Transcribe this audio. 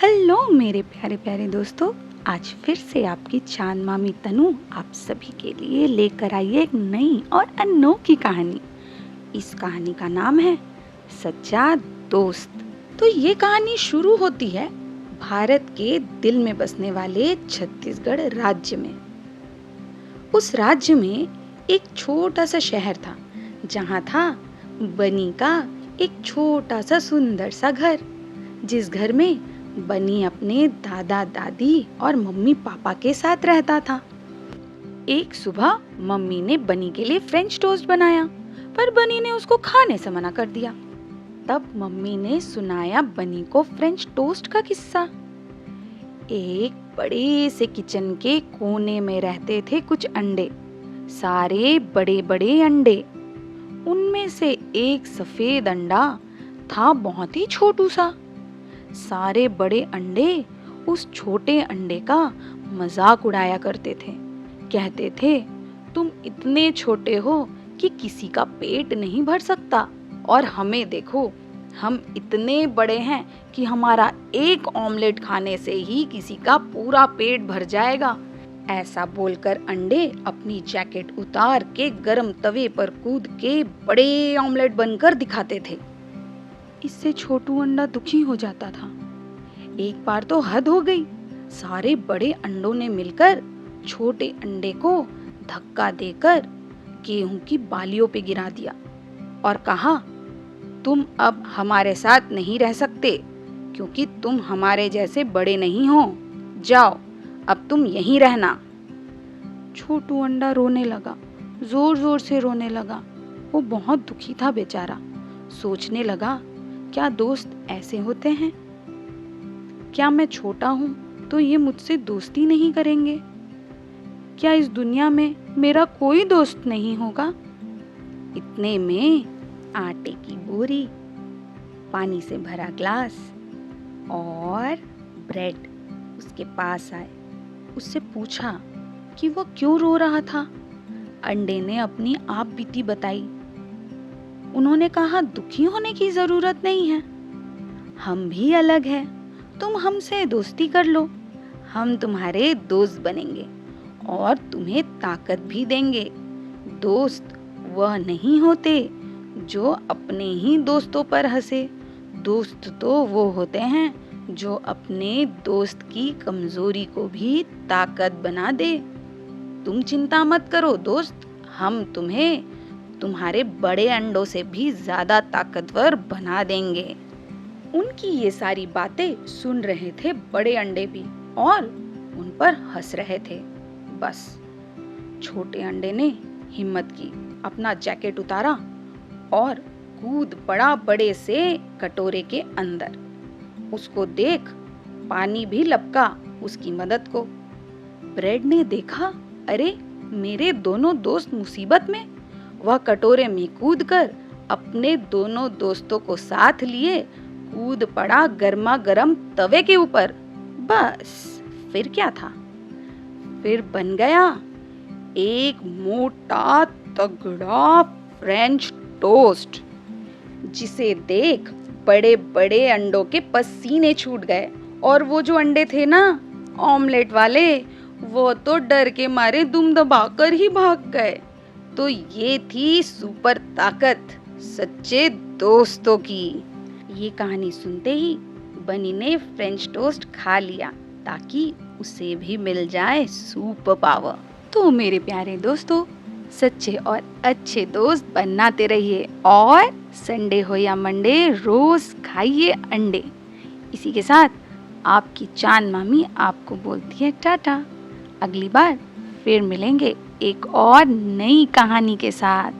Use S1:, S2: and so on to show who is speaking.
S1: Hello मेरे प्यारे प्यारे दोस्तों। आज फिर से आपकी चांद मामी तनु आप सभी के लिए लेकर आई है एक नई और अनोखी कहानी। इस कहानी का नाम है सच्चा दोस्त। तो ये कहानी शुरू होती है भारत के दिल में बसने वाले छत्तीसगढ़ राज्य में। उस राज्य में एक छोटा सा शहर था जहाँ था बनी का एक छोटा सा सुंदर सा घर, जिस घर में बनी अपने दादा दादी और मम्मी पापा के साथ रहता था। एक सुबह मम्मी ने बनी के लिए फ्रेंच टोस्ट बनाया, पर बनी ने उसको खाने से मना कर दिया। तब मम्मी ने सुनाया बनी को फ्रेंच टोस्ट का किस्सा। एक बड़े से किचन के कोने में रहते थे कुछ अंडे, सारे बड़े बड़े अंडे। उनमें से एक सफेद अंडा था बहुत ही छोटू सा। सारे बड़े अंडे उस छोटे अंडे का मजाक उड़ाया करते थे। कहते थे, तुम इतने छोटे हो कि किसी का पेट नहीं भर सकता, और हमें देखो, हम इतने बड़े हैं कि हमारा एक ऑमलेट खाने से ही किसी का पूरा पेट भर जाएगा। ऐसा बोलकर अंडे अपनी जैकेट उतार के गरम तवे पर कूद के बड़े ऑमलेट बनकर दिखाते थे। इससे छोटू अंडा दुखी हो जाता था। एक बार तो हद हो गई। सारे बड़े अंडों ने मिलकर छोटे अंडे को धक्का देकर गेहूं की बालियों पे गिरा दिया और कहा, तुम अब हमारे साथ नहीं रह सकते क्योंकि तुम हमारे जैसे बड़े नहीं हो। जाओ, अब तुम यहीं रहना। छोटू अंडा रोने लगा, जोर जोर से रोने लगा। वो बहुत दुखी था बेचारा। सोचने लगा, क्या दोस्त ऐसे होते हैं? क्या मैं छोटा हूँ तो ये मुझसे दोस्ती नहीं करेंगे? क्या इस दुनिया में मेरा कोई दोस्त नहीं होगा? इतने में आटे की बोरी, पानी से भरा ग्लास और ब्रेड उसके पास आए। उससे पूछा कि वो क्यों रो रहा था। अंडे ने अपनी आप बीती बताई। उन्होंने कहा, दुखी होने की जरूरत नहीं है, हम भी अलग हैं, तुम हमसे दोस्ती कर लो। हम तुम्हारे दोस्त बनेंगे और तुम्हें ताकत भी देंगे। दोस्त वह नहीं होते जो अपने ही दोस्तों पर हंसे। दोस्त तो वो होते हैं जो अपने दोस्त की कमजोरी को भी ताकत बना दे। तुम चिंता मत करो दोस्त, हम तुम्हें तुम्हारे बड़े अंडों से भी ज्यादा ताकतवर बना देंगे। उनकी ये सारी बातें सुन रहे थे बड़े अंडे भी और उन पर हंस रहे थे। बस छोटे अंडे ने हिम्मत की, अपना जैकेट उतारा और कूद पड़ा बड़े से कटोरे के अंदर। उसको देख पानी भी लपका उसकी मदद को। ब्रेड ने देखा, अरे मेरे दोनों दोस्त मुसीबत में। वह कटोरे में कूदकर अपने दोनों दोस्तों को साथ लिए कूद पड़ा गर्मा गर्म तवे के ऊपर। बस फिर क्या था? फिर बन गया एक मोटा तगड़ा फ्रेंच टोस्ट, जिसे देख बड़े बड़े अंडों के पसीने छूट गए। और वो जो अंडे थे ना, ऑमलेट वाले, वो तो डर के मारे दुम दबाकर ही भाग गए। तो ये थी सुपर ताकत सच्चे दोस्तों की। ये कहानी सुनते ही बनी ने फ्रेंच टोस्ट खा लिया ताकि उसे भी मिल जाए सुपर पावर। तो मेरे प्यारे दोस्तों, सच्चे और अच्छे दोस्त बनाते रहिए और संडे हो या मंडे रोज खाइए अंडे। इसी के साथ आपकी चांद मामी आपको बोलती है टाटा। अगली बार फिर मिलेंगे एक और नई कहानी के साथ।